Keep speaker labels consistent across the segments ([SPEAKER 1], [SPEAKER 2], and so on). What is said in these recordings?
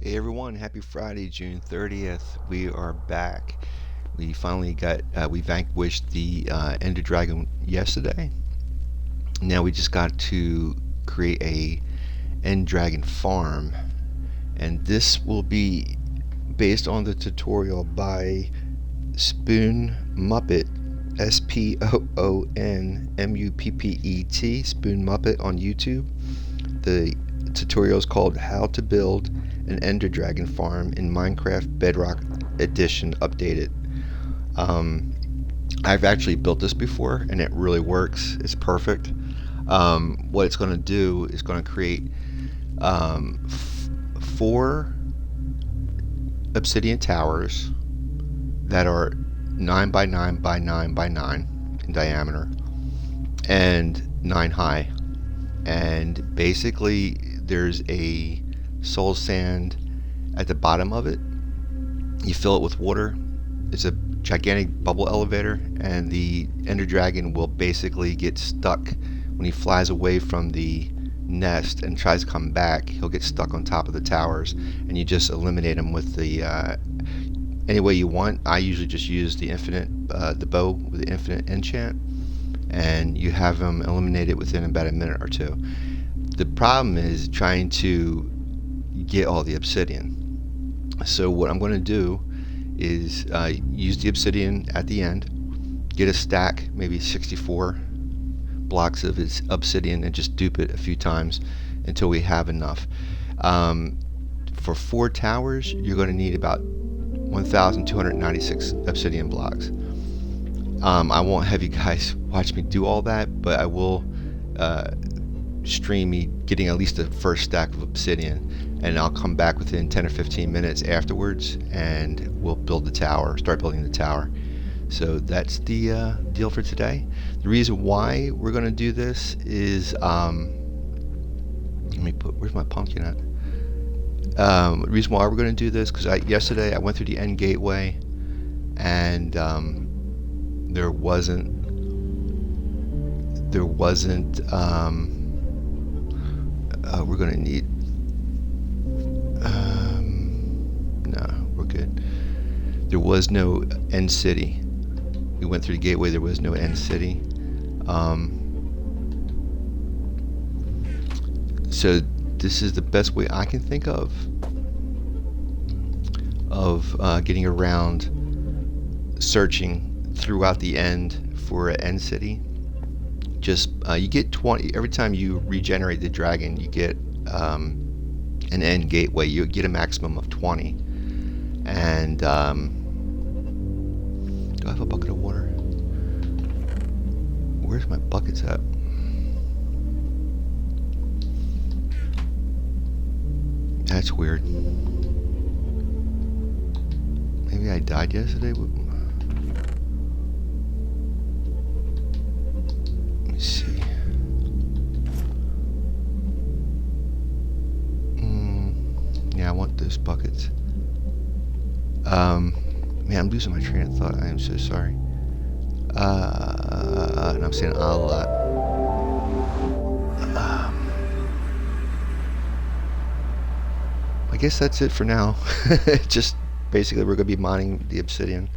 [SPEAKER 1] Hey everyone, happy Friday, June 30th. We are back. We finally we vanquished the Ender Dragon yesterday. Now we just got to create a Enderdragon Farm. And this will be based on the tutorial by Spoon Muppet, SpoonMuppet, Spoon Muppet on YouTube. The tutorial is called How to Build an Enderdragon Farm in Minecraft Bedrock Edition Updated. I've actually built this before and it really works. It's perfect. What it's going to do is going to create 4 obsidian towers that are 9 by 9 by 9 by 9 in diameter and 9 high. And basically there's a soul sand at the bottom of it. You fill it with water. It's a gigantic bubble elevator, and the Ender Dragon will basically get stuck when he flies away from the nest and tries to come back. He'll get stuck on top of the towers, and you just eliminate him with the any way you want. I usually just use the the bow with the infinite enchant, and you have him eliminated within about a minute or two. The problem is trying to get all the obsidian. So what I'm going to do is use the obsidian at the end, get a stack, maybe 64 blocks of its obsidian, and just dupe it a few times until we have enough. For 4 towers, you're going to need about 1,296 obsidian blocks. I won't have you guys watch me do all that, but I will stream me getting at least the first stack of obsidian, and I'll come back within 10 or 15 minutes afterwards and we'll build the tower, start building the tower. So that's the deal for today. The reason why we're going to do this is where's my pumpkin at? The reason why we're going to do this because yesterday I went through the end gateway and there wasn't we're going to need no, we're good. There was no end city. We went through the gateway, there was no end city. So this is the best way I can think of getting around searching throughout the end for an end city. Just you get 20 every time you regenerate the dragon. You get an end gateway. You get a maximum of 20. And do I have a bucket of water? Where's my buckets at? That's weird. Maybe I died yesterday. Let me see. Yeah, I want those buckets. Man, I'm losing my train of thought. I am so sorry. And I'm saying a lot. I guess that's it for now. Just basically we're going to be mining the obsidian.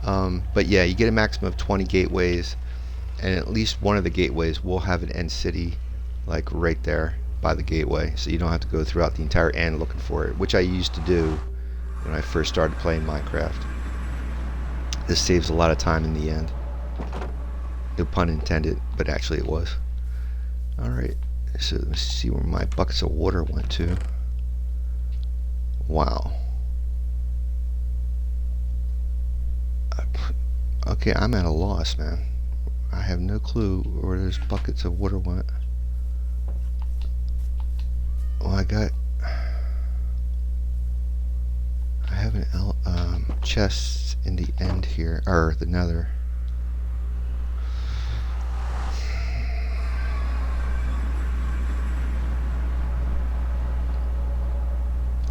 [SPEAKER 1] But yeah, you get a maximum of 20 gateways, and at least one of the gateways will have an end city, like right there by the gateway, so you don't have to go throughout the entire end looking for it, which I used to do when I first started playing Minecraft. This saves a lot of time in the end. No pun intended, but actually it was. Alright, so let's see where my buckets of water went to. Wow. Okay, I'm at a loss, man. I have no clue where those buckets of water went. Well, I have an chest in the end here, or the nether.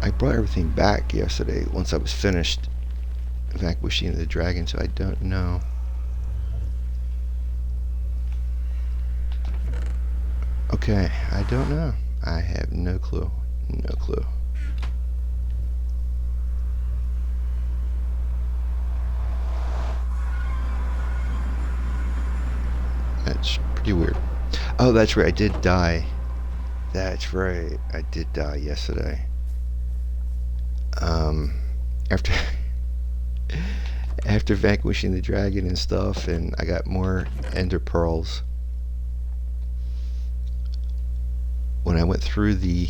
[SPEAKER 1] I brought everything back yesterday once I was finished vanquishing the dragon, so I don't know. Okay, I don't know. I have no clue. No clue. It's pretty weird. Oh, that's right. I did die. That's right. I did die yesterday. After after vanquishing the dragon and stuff, and I got more ender pearls. When I went through the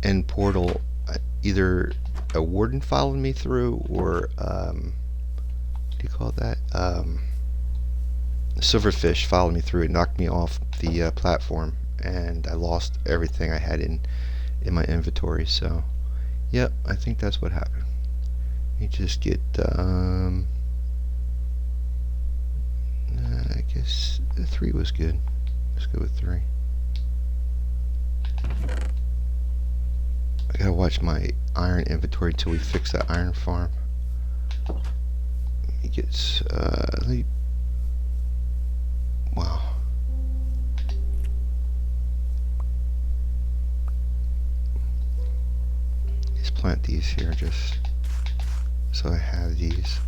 [SPEAKER 1] end portal, either a warden followed me through, or what do you call that? A silverfish followed me through. It knocked me off the platform, and I lost everything I had in my inventory. So, yep, I think that's what happened. You just get I guess 3 was good. Let's go with 3. I gotta watch my iron inventory until we fix that iron farm. It gets wow. Let's plant these here just so I have these.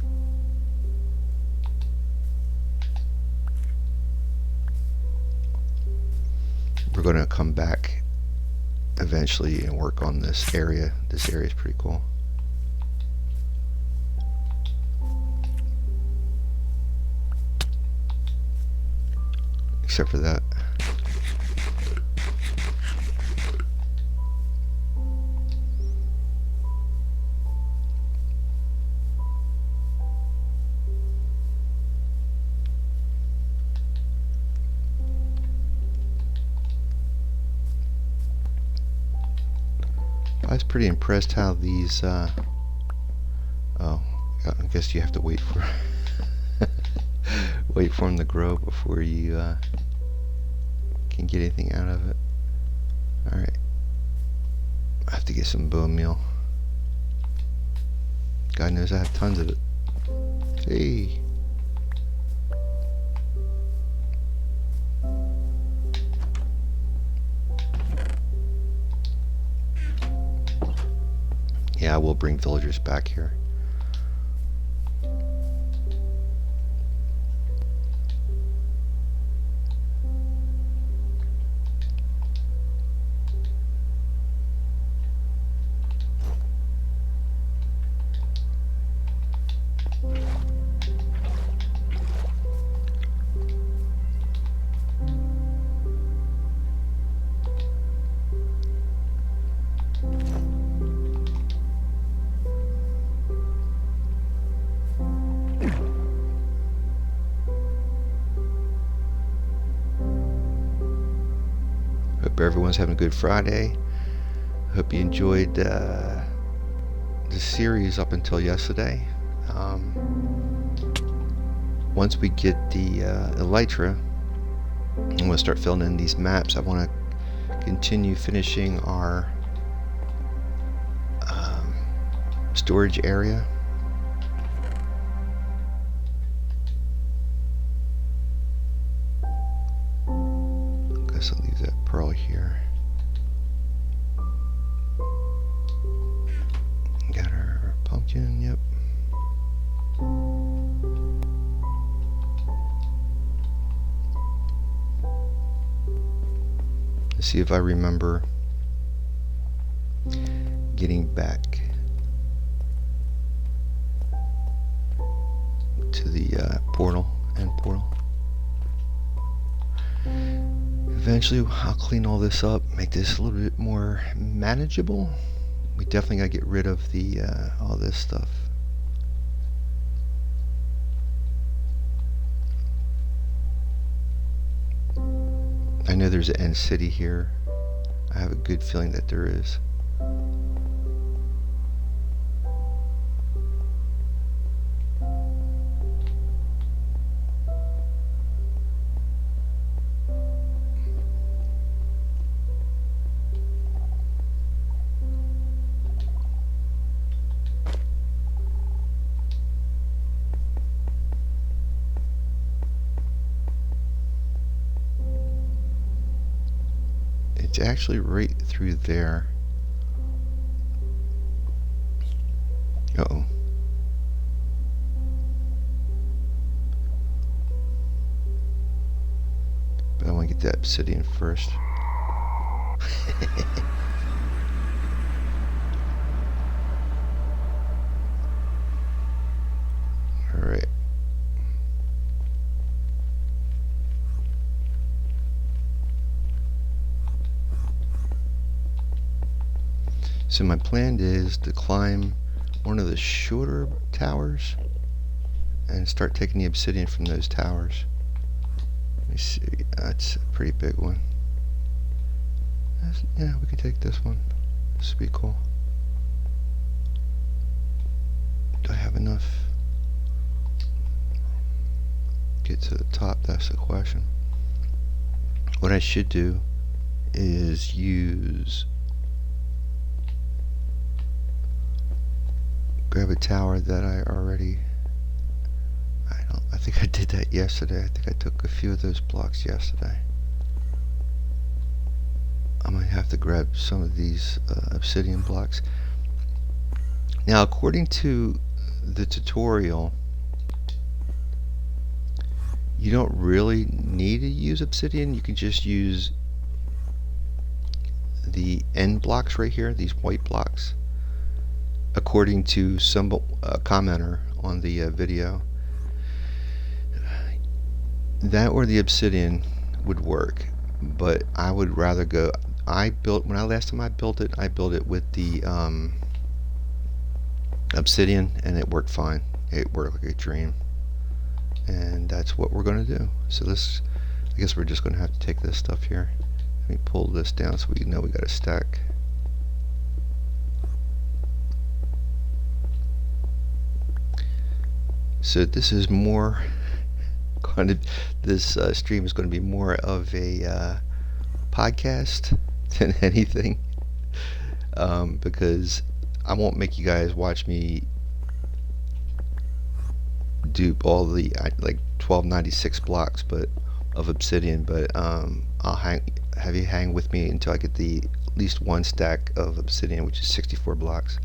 [SPEAKER 1] We're gonna come back eventually and work on this area. This area is pretty cool. Except for that. I was pretty impressed how these oh, I guess you have to wait for wait for them to grow before you can get anything out of it. Alright, I have to get some bone meal. God knows I have tons of it. Hey, yeah, I will bring villagers back here. Hope everyone's having a good Friday. Hope you enjoyed the series up until yesterday. Once we get the elytra, I'm going to start filling in these maps. I want to continue finishing our storage area. Guess I'll leave that pearl here. Got our pumpkin, yep. Let's see if I remember getting back to the portal, end portal. Eventually I'll clean all this up, make this a little bit more manageable. We definitely gotta get rid of the all this stuff. I know there's an end city here. I have a good feeling that there is. It's actually right through there. Uh-oh. obsidian first. Alright. So my plan is to climb one of the shorter towers and start taking the obsidian from those towers. Let me see, that's a pretty big one. Yeah, we could take this one. This would be cool. Do I have enough? Get to the top, that's the question. What I should do is grab a tower that I already, I think I did that yesterday. I think I took a few of those blocks yesterday. I might have to grab some of these obsidian blocks. Now, according to the tutorial, you don't really need to use obsidian. You can just use the end blocks right here, these white blocks, according to some commenter on the video. That or the obsidian would work, but I would rather go. Last time I built it with the obsidian, and it worked fine. It worked like a dream, and that's what we're going to do. So I guess we're just going to have to take this stuff here. Let me pull this down so we know we got a stack. So this is more this stream is going to be more of a podcast than anything, because I won't make you guys watch me do all the like 1296 blocks of obsidian, but I'll have you hang with me until I get at least one stack of obsidian, which is 64 blocks,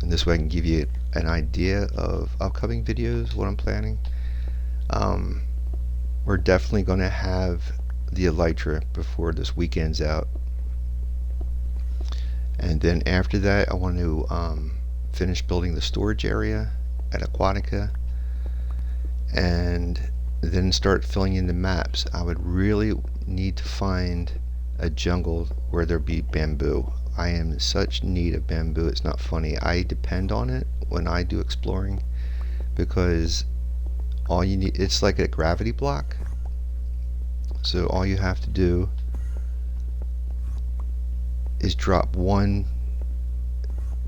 [SPEAKER 1] and this way I can give you an idea of upcoming videos, what I'm planning. We're definitely going to have the elytra before this weekend's out, and then after that I want to finish building the storage area at Aquatica, and then start filling in the maps. I would really need to find a jungle where there be bamboo. I am in such need of bamboo, it's not funny. I depend on it when I do exploring, because all you need, it's like a gravity block. So all you have to do is drop one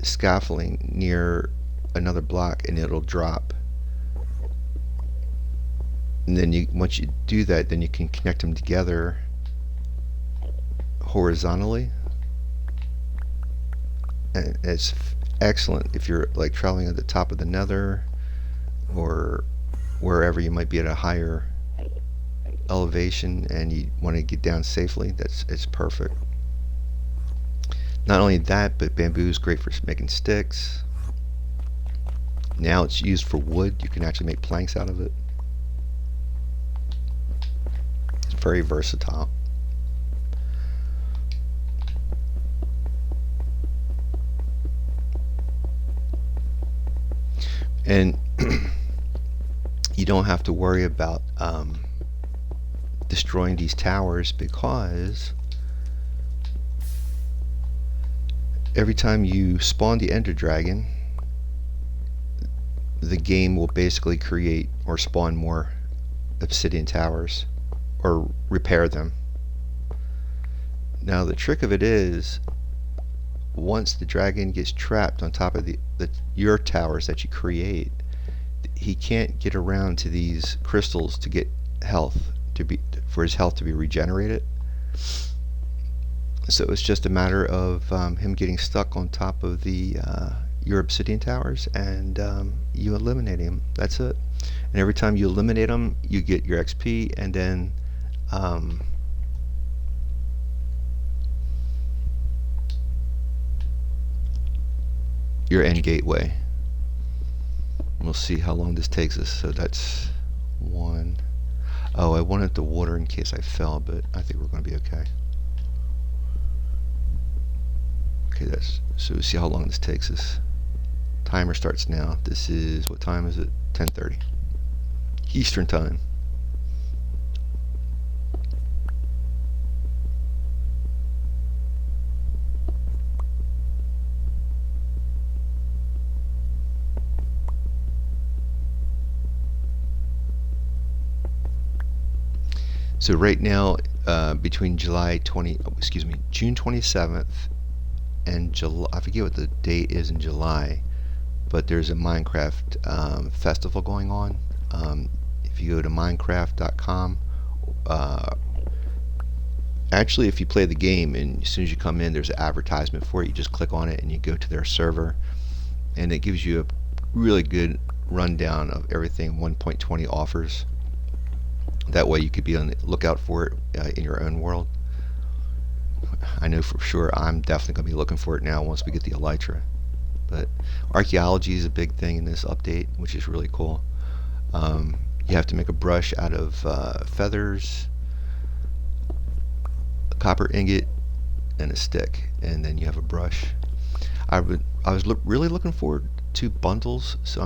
[SPEAKER 1] scaffolding near another block and it'll drop. And then once you do that, then you can connect them together horizontally. And it's excellent if you're like traveling at the top of the nether, or wherever you might be at a higher elevation and you want to get down safely. It's perfect. Not only that, but bamboo is great for making sticks. Now it's used for wood. You can actually make planks out of it. It's very versatile. And you don't have to worry about destroying these towers, because every time you spawn the Ender Dragon, the game will basically create or spawn more obsidian towers or repair them. Now the trick of it is, once the dragon gets trapped on top of your towers that you create, he can't get around to these crystals to get health, for his health to be regenerated. So it's just a matter of him getting stuck on top of your obsidian towers, and you eliminate him. That's it. And every time you eliminate him, you get your XP, and then your end gateway. We'll see how long this takes us. So that's one. Oh, I wanted the water in case I fell, but I think we're going to be okay. Okay, so see how long this takes us. Timer starts now. This is, what time is it? 10:30 Eastern time. So right now, between June 27th and July, I forget what the date is in July, but there's a Minecraft festival going on. If you go to Minecraft.com, actually, if you play the game and as soon as you come in, there's an advertisement for it. You just click on it and you go to their server, and it gives you a really good rundown of everything 1.20 offers. That way you could be on the lookout for it in your own world. I know for sure I'm definitely going to be looking for it now once we get the elytra. But archaeology is a big thing in this update, which is really cool. You have to make a brush out of feathers, a copper ingot, and a stick, and then you have a brush. I was really looking forward to bundles, so I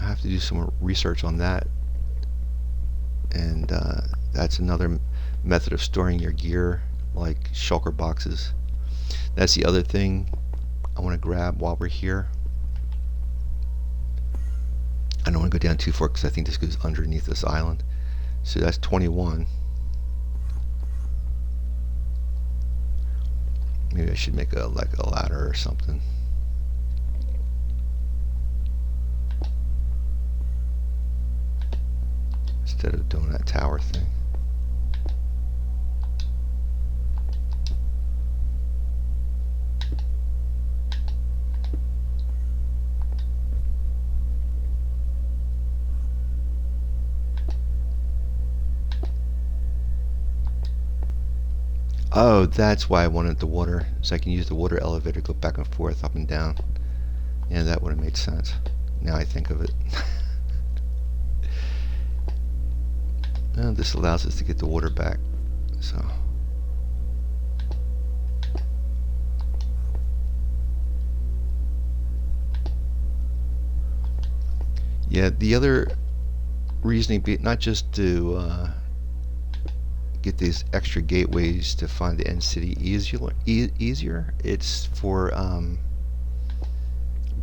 [SPEAKER 1] have to do some research on that. And that's another method of storing your gear, like shulker boxes. That's the other thing I want to grab while we're here. I don't want to go down too far because I think this goes underneath this island. So that's 21. Maybe I should make a ladder or something. Instead of doing that tower thing. Oh, that's why I wanted the water, so I can use the water elevator to go back and forth, up and down. Yeah, that would have made sense. Now I think of it. This allows us to get the water back. So. Yeah, the other reasoning, not just to get these extra gateways to find the end city easier. It's for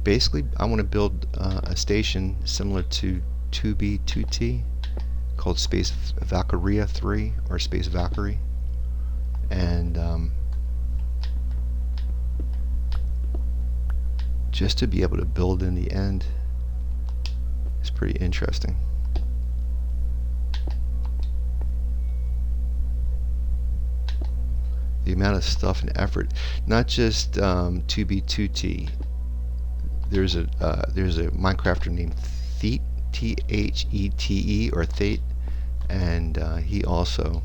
[SPEAKER 1] basically I want to build a station similar to 2B2T called Space Valkyria 3 or Space Valkyrie, and just to be able to build in the end is pretty interesting. The amount of stuff and effort, not just 2B2T. There's a Minecrafter named Thete, Thete, or Thete, and he also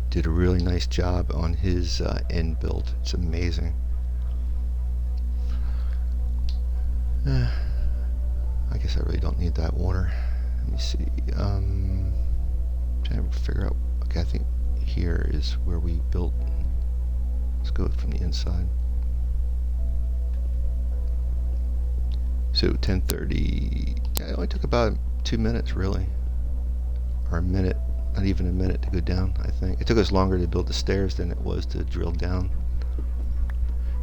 [SPEAKER 1] did a really nice job on his end build. It's amazing. I guess I really don't need that water. Let me see. Trying to figure out. Okay, I think here is where we built. Let's go from the inside. So 10:30. It only took about 2 minutes, really, or a minute. Not even a minute to go down. I think it took us longer to build the stairs than it was to drill down.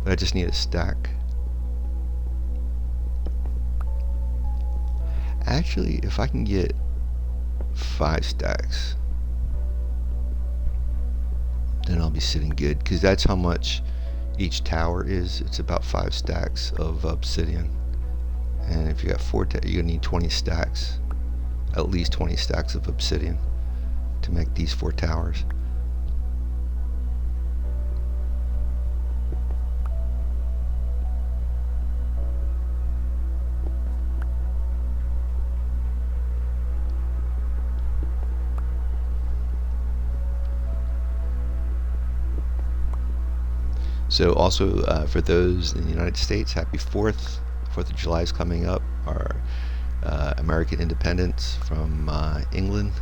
[SPEAKER 1] But I just need a stack. Actually, if I can get 5 stacks, then I'll be sitting good, because that's how much each tower is. It's about 5 stacks of obsidian, and if you got 4 you're gonna need 20 stacks, at least 20 stacks of obsidian to make these 4 towers. So also for those in the United States, happy 4th. 4th of July is coming up. Our American independence from England.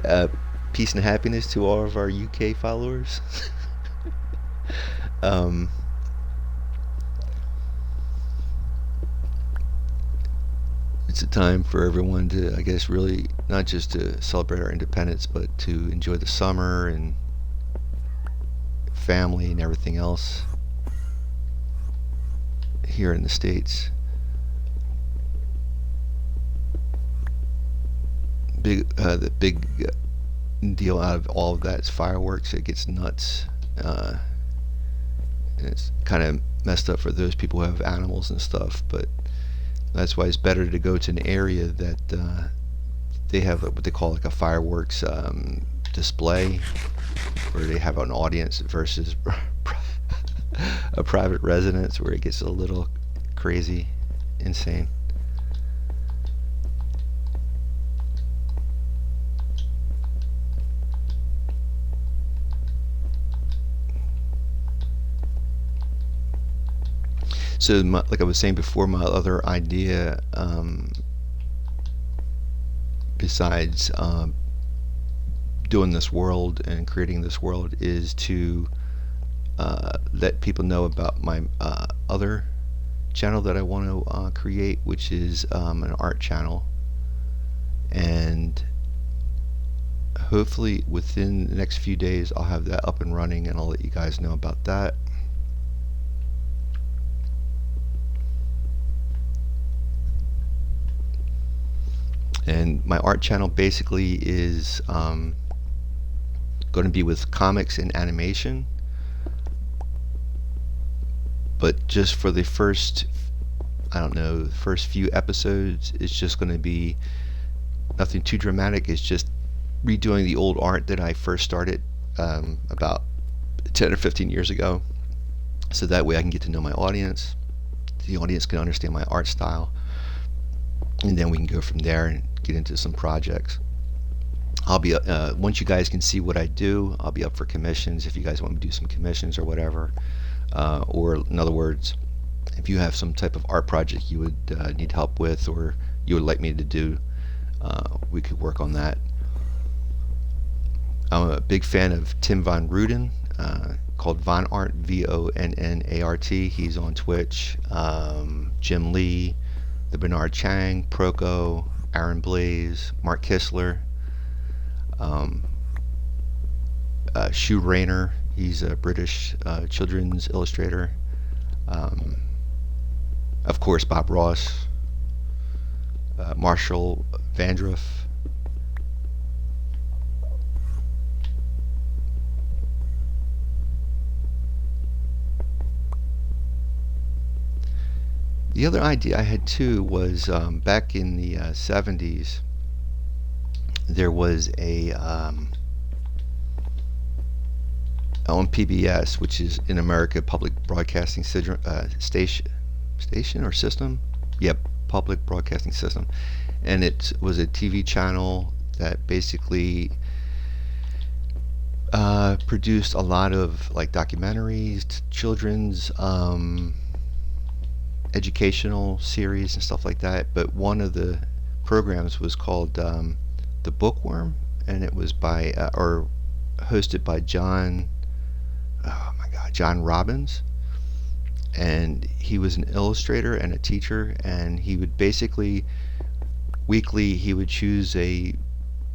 [SPEAKER 1] uh, Peace and happiness to all of our UK followers. um, it's a time for everyone to, I guess, really not just to celebrate our independence, but to enjoy the summer and family and everything else here in the States. The big deal out of all of that is fireworks. It gets nuts. And it's kind of messed up for those people who have animals and stuff, but that's why it's better to go to an area that they have what they call like a fireworks display, where they have an audience versus a private residence where it gets a little crazy, insane. So, like I was saying before, my other idea, besides doing this world and creating this world, is to let people know about my other channel that I want to create, which is an art channel. And hopefully within the next few days I'll have that up and running, and I'll let you guys know about that. And my art channel basically is going to be with comics and animation, but just for the first, I don't know, the first few episodes, it's just going to be nothing too dramatic. It's just redoing the old art that I first started about 10 or 15 years ago, so that way I can get to know my audience. The audience can understand my art style, and then we can go from there and get into some projects. I'll be once you guys can see what I do, I'll be up for commissions if you guys want me to do some commissions or whatever. Or in other words, if you have some type of art project you would need help with, or you would like me to do, we could work on that. I'm a big fan of Tim Von Ruden, called Von Art, Vonnart. He's on Twitch. Jim Lee, the Bernard Chang, Proco, Aaron Blaze, Mark Kistler, Shu Rayner. He's a British children's illustrator. Of course, Bob Ross, Marshall Vandruff. The other idea I had too was back in the 70s, there was a on PBS, which is in America Public Broadcasting station or system. Yep, Public Broadcasting System, and it was a TV channel that basically produced a lot of like documentaries, children's educational series and stuff like that. But one of the programs was called The Bookworm, and it was by or hosted by John Robbins, and he was an illustrator and a teacher, and he would basically weekly he would choose a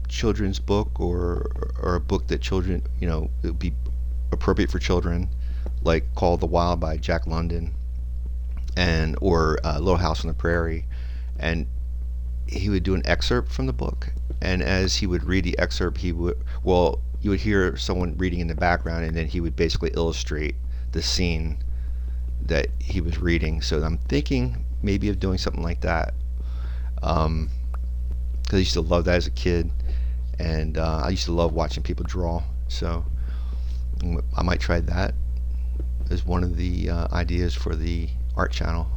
[SPEAKER 1] children's book or a book that children, it would be appropriate for children, like Call the Wild by Jack London, and or Little House on the Prairie, and he would do an excerpt from the book, and as he would read the excerpt, you would hear someone reading in the background, and then he would basically illustrate the scene that he was reading. So I'm thinking maybe of doing something like that, because I used to love that as a kid, and I used to love watching people draw. So I might try that as one of the ideas for the art channel.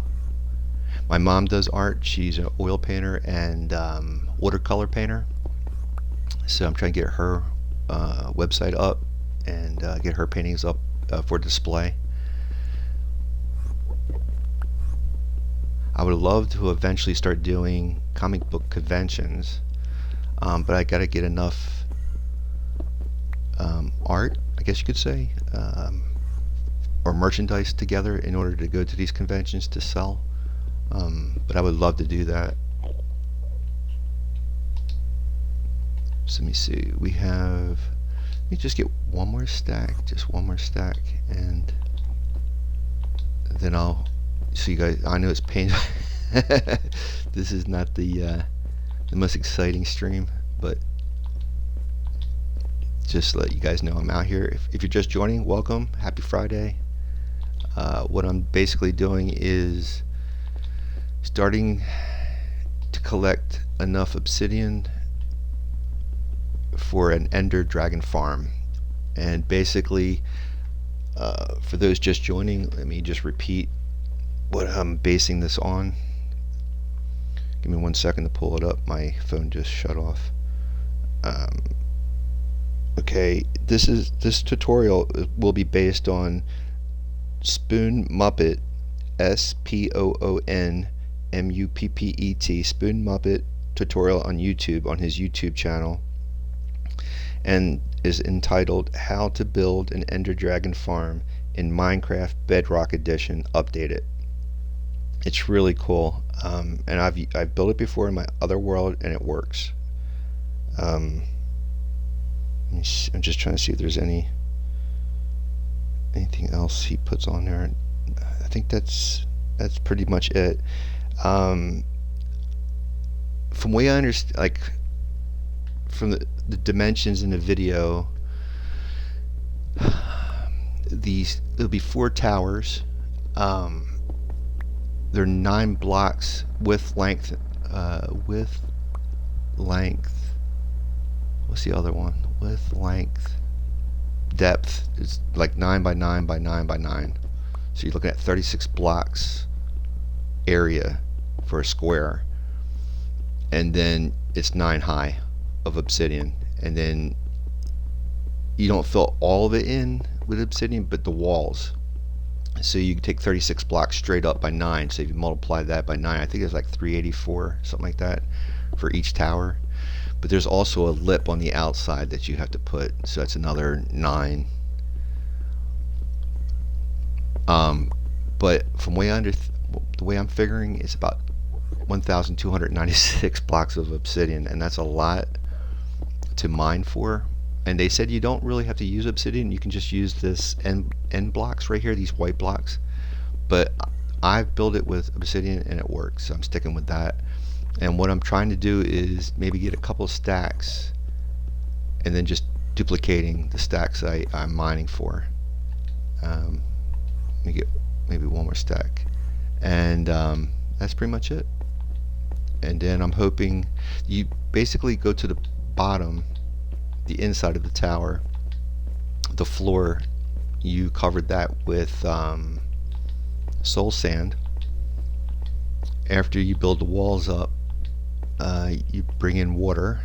[SPEAKER 1] My mom does art. She's an oil painter and watercolor painter, so I'm trying to get her website up and get her paintings up for display. I would love to eventually start doing comic book conventions, but I gotta get enough art, I guess you could say, or merchandise together in order to go to these conventions to sell. But I would love to do that. So let me see. We have. Let me just get one more stack, just one more stack, and then I'll. So you guys, I know it's painful. This is not the most exciting stream, but just to let you guys know I'm out here. If you're just joining, welcome. Happy Friday. What I'm basically doing is starting to collect enough obsidian for an Enderdragon Farm. And basically, for those just joining, let me just repeat what I'm basing this on. Give me 1 second to pull it up. My phone just shut off. Okay, this tutorial will be based on Spoon Muppet, SPOONMUPPET, Spoon Muppet tutorial on YouTube, on his YouTube channel, and is entitled How to Build an Enderdragon Farm in Minecraft Bedrock Edition Updated. It's really cool, and I've built it before in my other world, and it works. I'm just trying to see if there's anything else he puts on there. I think that's pretty much it. From what I understand, like from the dimensions in the video, it'll be 4 towers. They're 9 blocks with length. What's the other one? With length. Depth is like 9 by 9 by 9 by 9. So you're looking at 36 blocks area for a square, and then it's 9 high of obsidian, and then you don't fill all of it in with obsidian, but the walls. So you take 36 blocks straight up by 9. So if you multiply that by 9, I think it's like 384, something like that, for each tower. But there's also a lip on the outside that you have to put, so that's another 9. But from the way I'm figuring, it's about 1,296 blocks of obsidian, and that's a lot to mine for. And they said you don't really have to use obsidian, you can just use this end blocks right here, these white blocks. But I've built it with obsidian and it works, so I'm sticking with that. And what I'm trying to do is maybe get a couple of stacks and then just duplicating the stacks I'm mining for. Let me get maybe one more stack, and that's pretty much it. And then I'm hoping you basically go to the bottom, the inside of the tower, the floor, you covered that with soul sand. After you build the walls up, you bring in water.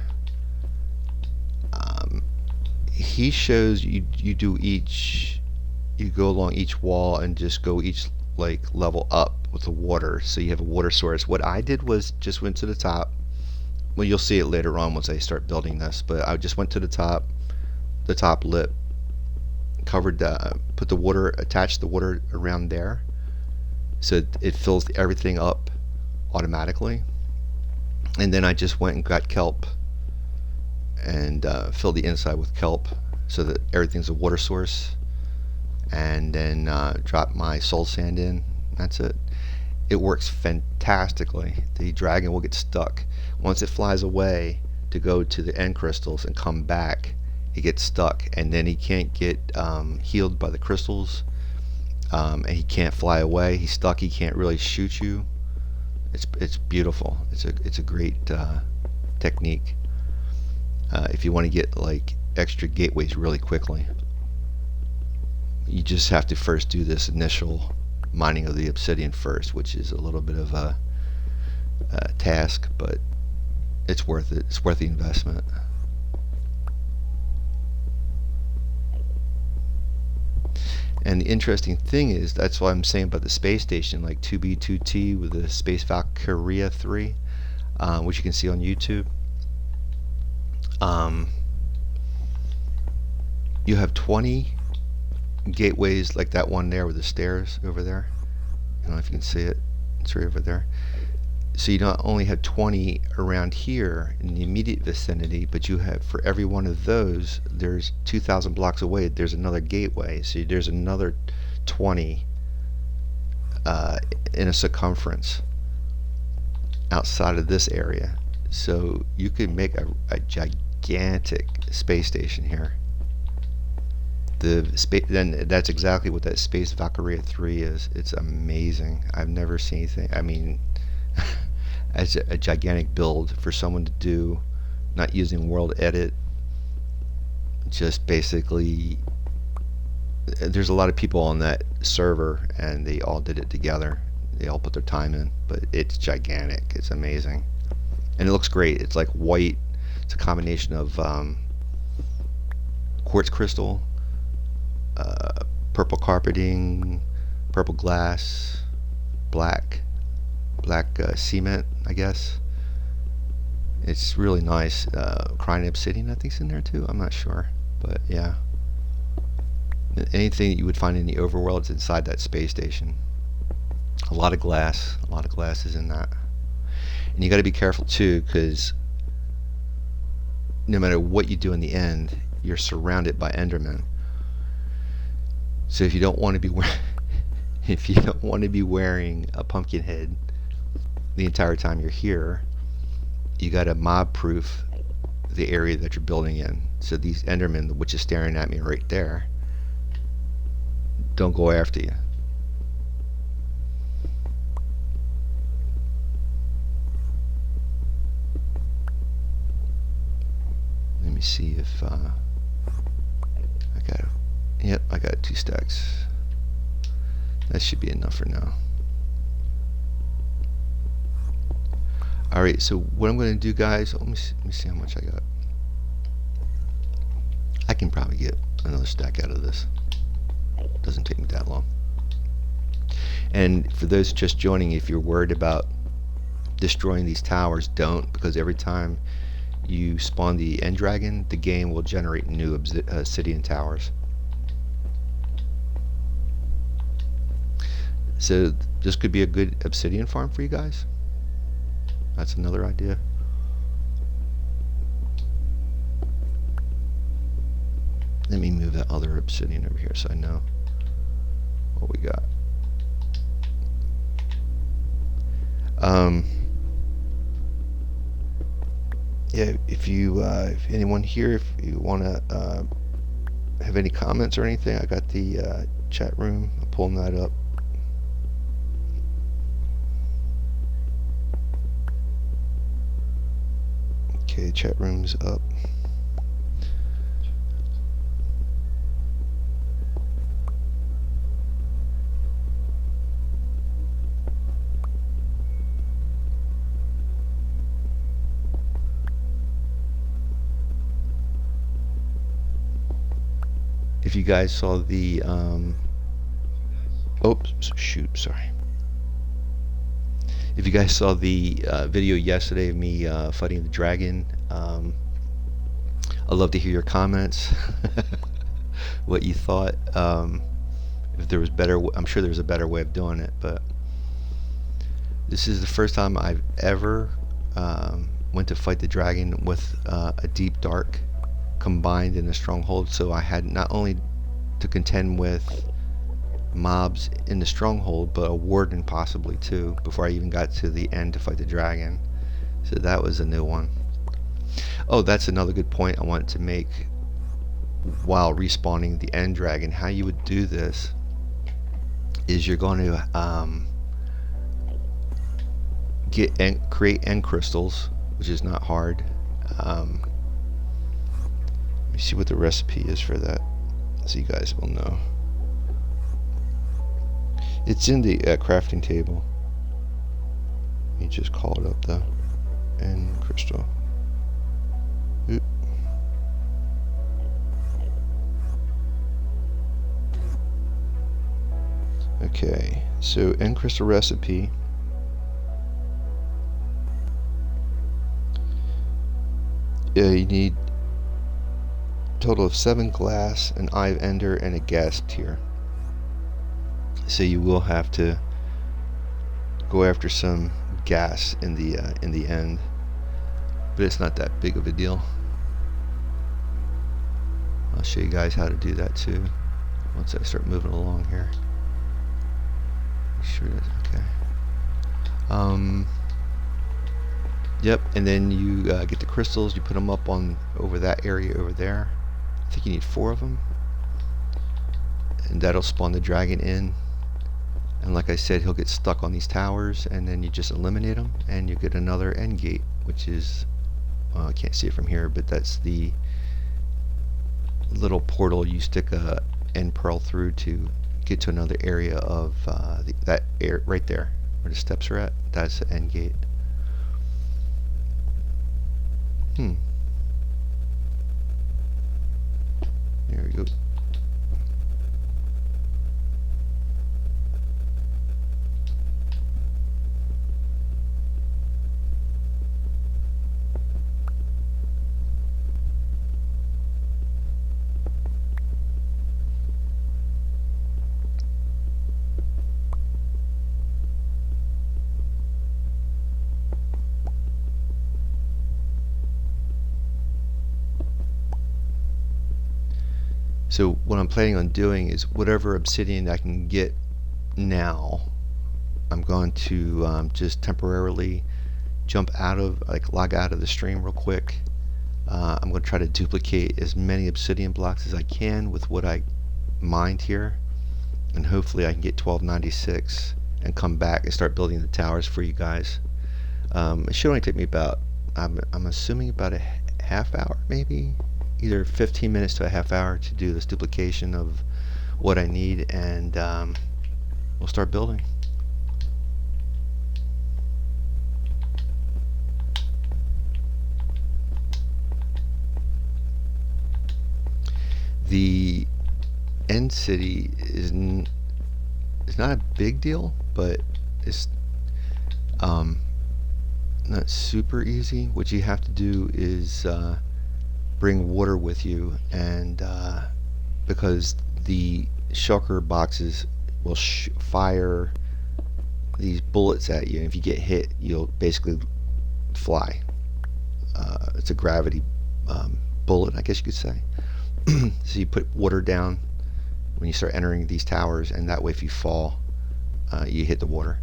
[SPEAKER 1] He shows you do each, you go along each wall and just go each like level up with the water, so you have a water source. What I did was just went to the top. Well, you'll see it later on once I start building this, but I just went to the top lip, covered put the water, attached the water around there, so it fills everything up automatically. And then I just went and got kelp and filled the inside with kelp so that everything's a water source, and then dropped my soul sand in. That's it. It works fantastically. The dragon will get stuck. Once it flies away to go to the end crystals and come back, he gets stuck, and then he can't get healed by the crystals, and he can't fly away. He's stuck. He can't really shoot you. It's beautiful. It's a great technique if you want to get like extra gateways really quickly. You just have to first do this initial mining of the obsidian first, which is a little bit of a task, but it's worth it. It's worth the investment. And the interesting thing is, that's what I'm saying about the space station, like 2B2T with the Space Valkyria 3, which you can see on YouTube. You have 20 gateways like that one there with the stairs over there. I don't know if you can see it. It's right over there. So you not only have 20 around here in the immediate vicinity, but you have, for every one of those, there's 2,000 blocks away, there's another gateway. So there's another 20 in a circumference outside of this area. So you could make a gigantic space station here. Then that's exactly what that Space Valkyria 3 is. It's amazing. I've never seen anything. I mean, as a gigantic build for someone to do, not using World Edit. Just basically, there's a lot of people on that server, and they all did it together. They all put their time in, but it's gigantic. It's amazing, and it looks great. It's like white. It's a combination of quartz crystal, purple carpeting, purple glass, black cement, I guess. It's really nice. Crying obsidian, I think, is in there too. I'm not sure, but yeah. Anything that you would find in the overworld is inside that space station. A lot of glass is in that, and you got to be careful too, because no matter what you do in the end, you're surrounded by Endermen. So if you don't want to be wearing a pumpkin head the entire time you're here, you got to mob proof the area that you're building in. So these Endermen, which is staring at me right there, don't go after you. Let me see if I got 2 stacks. That should be enough for now. Alright, so what I'm going to do, guys, let me see how much I got. I can probably get another stack out of this. Doesn't take me that long. And for those just joining, if you're worried about destroying these towers, don't, because every time you spawn the Enderdragon, the game will generate new obsidian towers. So this could be a good obsidian farm for you guys. That's another idea. Let me move that other obsidian over here so I know what we got. Yeah, if anyone here, if you want to have any comments or anything, I got the chat room. I'm pulling that up. Okay, chat room's up. If you guys saw the oops, shoot, sorry. If you guys saw the video yesterday of me fighting the dragon, I'd love to hear your comments. What you thought. If there was better, I'm sure there's a better way of doing it, but this is the first time I've ever went to fight the dragon with a deep dark combined in a stronghold. So I had not only to contend with mobs in the stronghold, but a warden possibly too, before I even got to the end to fight the dragon. So that was a new one. Oh, that's another good point I wanted to make while respawning the Enderdragon. How you would do this is you're going to create end crystals, which is not hard. Let me see what the recipe is for that, so you guys will know. It's in the crafting table. Let me just call it up though. End crystal. Oop. Okay, so in crystal recipe, you need a total of 7 glass, an eye of ender, and a gas tier. So you will have to go after some gas in the end, but it's not that big of a deal. I'll show you guys how to do that too once I start moving along here. Make sure that's okay. Yep, and then you get the crystals, you put them up on over that area over there. I think you need 4 of them, and that'll spawn the dragon in. And like I said, he'll get stuck on these towers, and then you just eliminate him, and you get another end gate, which is, I can't see it from here, but that's the little portal you stick a end pearl through to get to another area of that air right there where the steps are at. That's the end gate. There we go. So what I'm planning on doing is whatever obsidian I can get now, I'm going to just temporarily jump out of, like, log out of the stream real quick. I'm going to try to duplicate as many obsidian blocks as I can with what I mined here, and hopefully I can get 1296 and come back and start building the towers for you guys. It should only take me about, I'm assuming about a half hour, maybe either 15 minutes to a half hour to do this duplication of what I need, and we'll start building. The end city is not a big deal, but it's not super easy. What you have to do is bring water with you, and because the shulker boxes will fire these bullets at you, and if you get hit, you'll basically fly. It's a gravity bullet, I guess you could say. So you put water down when you start entering these towers, and that way if you fall, you hit the water.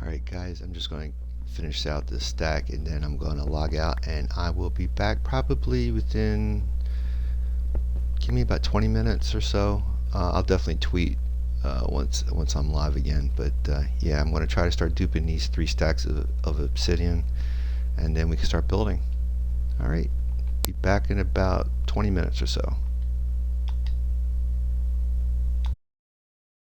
[SPEAKER 1] Alright guys, I'm just going to finish out this stack and then I'm going to log out, and I will be back probably within, give me about 20 minutes or so. I'll definitely tweet once I'm live again, but yeah, I'm going to try to start duping these 3 stacks of obsidian, and then we can start building. Alright, be back in about 20 minutes or so.